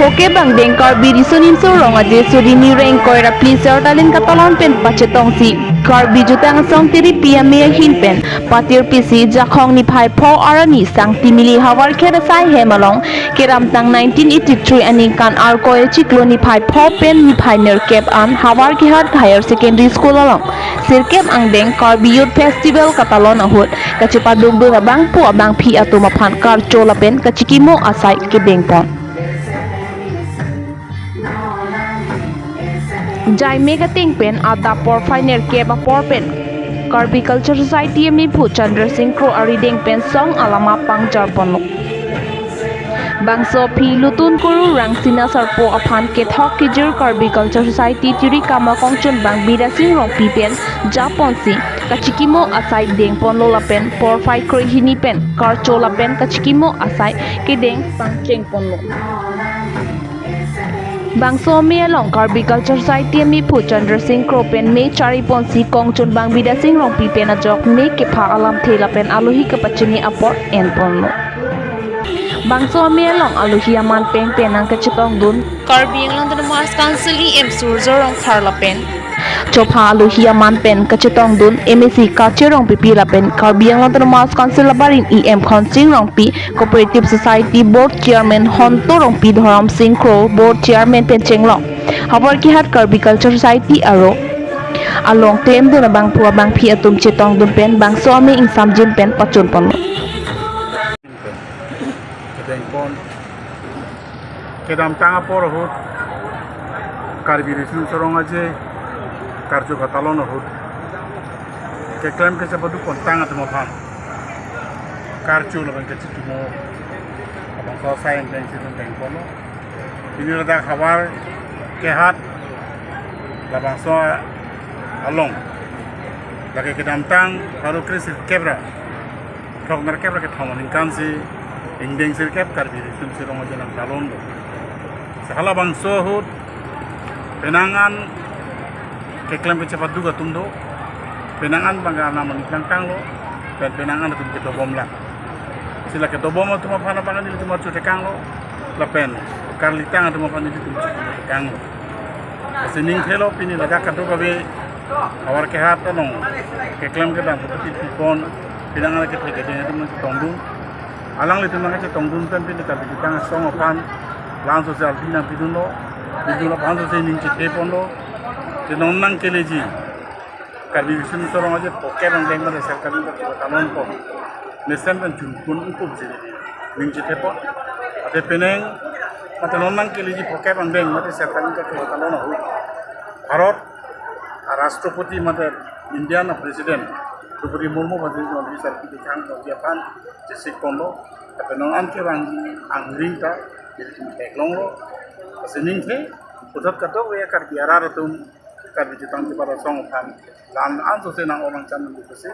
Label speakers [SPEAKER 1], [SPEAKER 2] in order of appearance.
[SPEAKER 1] Poke bang deng karbi di sunim sorong aje sudi ni reng koira pleaser dalin katalon pen pachetong si karbi jutang song tiri pia me hin pen patir pisi jakhong ni phai pho arani sang timili hawar khera sai hemalong keram tang 1983 ani kan ar koe chiklo ni phai pho pen ni phai ner kep an hawar ki hat higher secondary school along sirkep ang deng karbi youth festival katalon ahut kachipa dugdu abang pu abang phi atuma phan kar chola pen kachikimo asai ke deng pon Jai mega ting pen ada por finer ke ba por pen Karbi Culture Society mi phu Chandra Singh Kro ari deng pen song alama pangjar ponok Bangso phi lutun kuru rangsina sarpo aphan ke thok kijur Karbi Culture Society tiri kama kongchon bang bida sing rong pi pen japon si kachikimo asai deng pon lola pen por fai kroi hini pen kar chola pen kachikimo asai ke deng pang cheng pon lo Bangso me along Karbi Culture Society mi phu Chandra Singh Kro pen me chari pon si kongchon bang bida sing rong pi pen ajok me ke pha alam thela pen alohi ke pachini apor en pon lo Bangso me along alohi aman pen pen ang kachitong dun Karbi England the Mars Council em surzo rong tharla pen Chopha alohi aman pen kachitong dun MSC kache rong pi pila pen Karbi England the Mars Council labarin em khonsing rong pi Cooperative Society Board Chairman Honto rong pi Dharam Singh Kro Board Chairman pen chenglong habar ki hat Karbi Culture Society aro along claim dun bang phua bang phi atum chetong dun pen bangso me ing samjin pen pachon pon
[SPEAKER 2] Dengpon kedam tanga por hut karbi risun sorong aje karjo katalon hut ke klaim ke sabadu kon tanga temo phan karjo laban ke chitimo abang so sain deng situ dengpon ini rada khabar ke hat labang so along lagi kedam tang baru kris kebra thok mer kebra ke thomon kansi Indeng sirkep karbi risun sirong aja nang talon do. Sahala bang sohut penangan keklaim kecepat duga tumdo penangan bangga nama nikang tang lo dan penangan itu kita bom lah. Sila kita bom itu mah panah pangan itu mah cuci kang lo lapen karlitang itu mah panah itu cuci kang lo. Sening thelo pini laga kado kabe awar kehat nong keklaim kita seperti pipon penangan kita kedenya itu mah tongdung alang itu mengajar tongdun kan pilih kalau kita ngasong apan langsung sosial bina piduno pan sosial ini cekep ondo tenong nang keleji kalau disun sorong aja poker yang dengar dasar kali kita tanon po nesen dan jumpun untuk jadi ning cekep po ada peneng mata nong keleji poker yang dengar dasar kali kita tanon ho Bharat Rashtrapati mata India na presiden Seperti murmu pasti mau bisa kita cangkok dia pan jesik kondo tapi nong an kerang angling ta jadi teklong lo sening the pusat kato ya kar biara ratum kar bijitang di pada song pan lan an so senang orang can itu sih